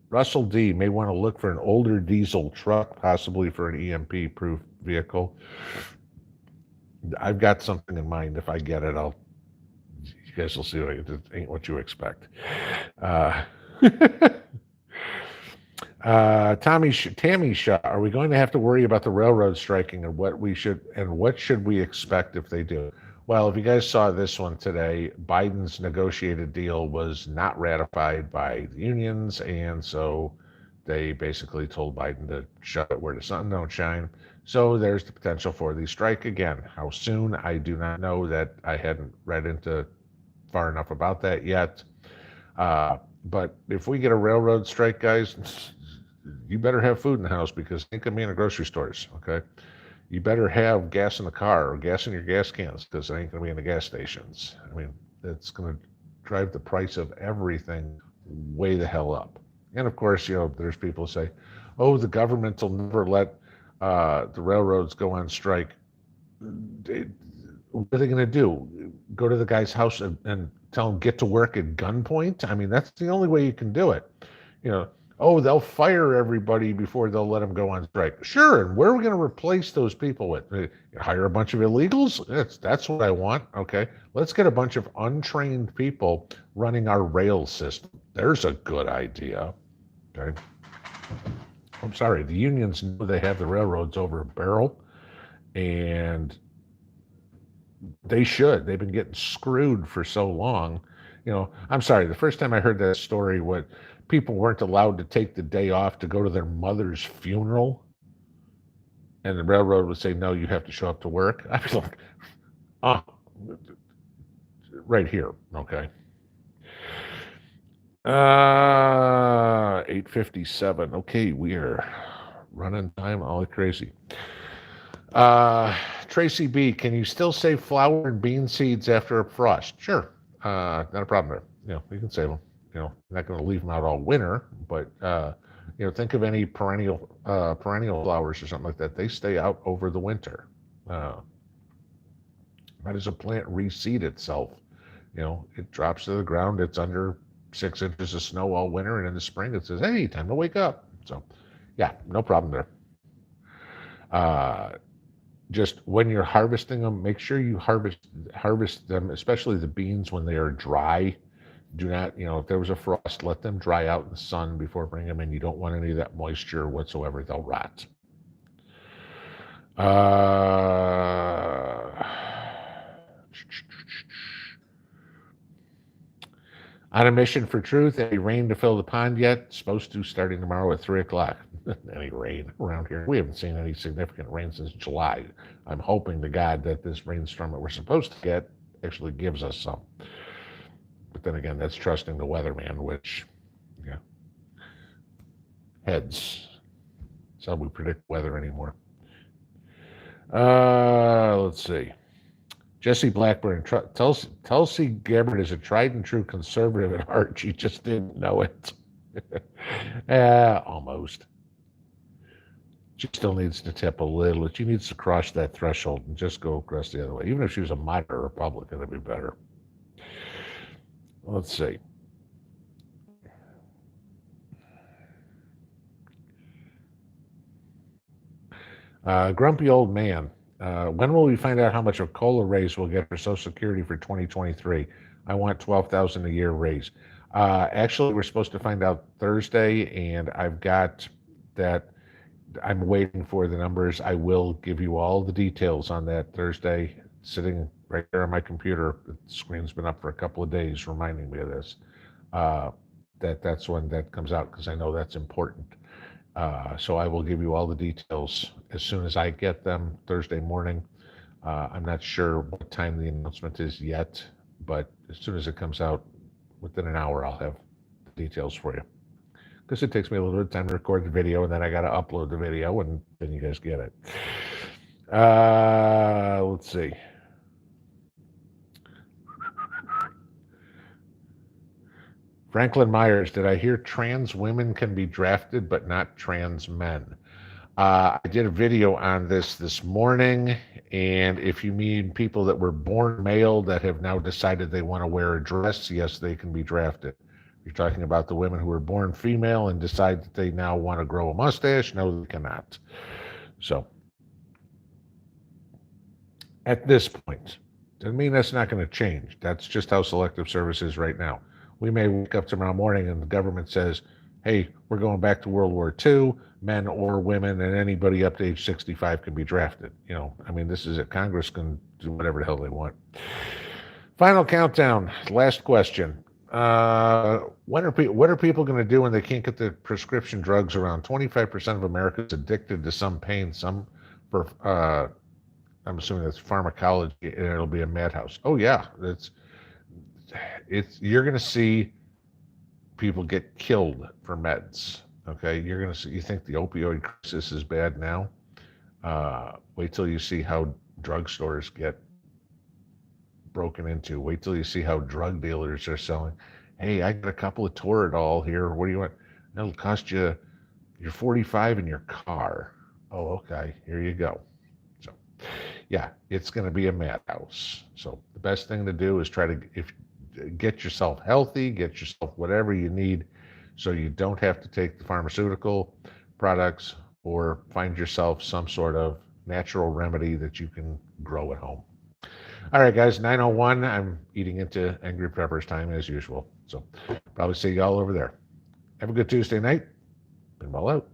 Russell D may want to look for an older diesel truck, possibly for an EMP-proof vehicle. I've got something in mind. If I get it, you guys will see it ain't what you expect. Tammy Shaw, are we going to have to worry about the railroad striking, and what should we expect if they do? Well, if you guys saw this one today, Biden's negotiated deal was not ratified by the unions, and so they basically told Biden to shut it where the sun don't shine. So there's the potential for the strike again. How soon? I do not know. That I hadn't read into far enough about that yet. But if we get a railroad strike, guys, you better have food in the house, because it ain't gonna be in the grocery stores. Okay, you better have gas in the car or gas in your gas cans, because it ain't gonna be in the gas stations. I mean, it's gonna drive the price of everything way the hell up. And of course, you know, there's people who say, "Oh, the government will never let the railroads go on strike." What are they going to do? Go to the guy's house and tell him get to work at gunpoint? I mean, that's the only way you can do it. You know, oh, they'll fire everybody before they'll let them go on strike. Sure, and where are we going to replace those people with? Hire a bunch of illegals? That's what I want. Okay, let's get a bunch of untrained people running our rail system. There's a good idea. Okay. I'm sorry, the unions know they have the railroads over a barrel, and they should. They've been getting screwed for so long. You know, I'm sorry, the first time I heard that story, what people weren't allowed to take the day off to go to their mother's funeral, and the railroad would say, no, you have to show up to work. I was like, oh, right here. Okay. 8:57. Okay, we are running time all crazy. Tracy B, can you still save flour and bean seeds after a frost? Sure. Not a problem there. You know, you can save them. You know, not going to leave them out all winter, but you know, think of any perennial flowers or something like that. They stay out over the winter. How does a plant reseed itself? You know, it drops to the ground. It's under 6 inches of snow all winter, and in the spring it says, hey, time to wake up. So yeah, no problem there. Just when you're harvesting them, make sure you harvest them, especially the beans, when they are dry. Do not, you know, if there was a frost, let them dry out in the sun before bringing them in. You don't want any of that moisture whatsoever. They'll rot. On a mission for truth. Any rain to fill the pond yet? Supposed to, starting tomorrow at 3 o'clock. Any rain around here? We haven't seen any significant rain since July. I'm hoping to God that this rainstorm that we're supposed to get actually gives us some. But then again, that's trusting the weatherman, which, yeah, heads. That's how we predict weather anymore. Let's see. Jesse Blackburn, Tulsi Gabbard is a tried and true conservative at heart. She just didn't know it. Almost. She still needs to tip a little. She needs to cross that threshold and just go across the other way. Even if she was a moderate Republican, it'd be better. Let's see. Grumpy old man. When will we find out how much of COLA raise we'll get for Social Security for 2023? I want 12,000 a year raise. Actually, we're supposed to find out Thursday, and I've got that. I'm waiting for the numbers. I will give you all the details on that Thursday, sitting right there on my computer. The screen's been up for a couple of days reminding me of this. That's when that comes out, because I know that's important. So I will give you all the details as soon as I get them Thursday morning. I'm not sure what time the announcement is yet, but as soon as it comes out, within an hour, I'll have the details for you. Because it takes me a little bit of time to record the video, and then I got to upload the video, and then you guys get it. Let's see. Franklin Myers, did I hear trans women can be drafted, but not trans men? I did a video on this morning, and if you mean people that were born male that have now decided they want to wear a dress, yes, they can be drafted. You're talking about the women who were born female and decide that they now want to grow a mustache? No, they cannot. So, at this point, doesn't mean that's not going to change. That's just how selective service is right now. We may wake up tomorrow morning and the government says, hey, we're going back to World War II, men or women, and anybody up to age 65 can be drafted. I mean, this is it. Congress can do whatever the hell they want. Final countdown. Last question. What are people going to do when they can't get the prescription drugs? Around 25% of America is addicted to some pain, some for, I'm assuming that's pharmacology, and it'll be a madhouse. Oh yeah, you're going to see people get killed for meds. Okay, you're going to see. You think the opioid crisis is bad now? Wait till you see how drugstores get broken into. Wait till you see how drug dealers are selling. Hey, I got a couple of Toradol here. What do you want? It'll cost you. You're 45 in your car. Oh, okay. Here you go. So, yeah, it's going to be a madhouse. So the best thing to do is try to get yourself healthy, get yourself whatever you need, so you don't have to take the pharmaceutical products, or find yourself some sort of natural remedy that you can grow at home. All right, guys, 9:01. I'm eating into Angry Peppers time as usual. So probably see you all over there. Have a good Tuesday night. Pinball out.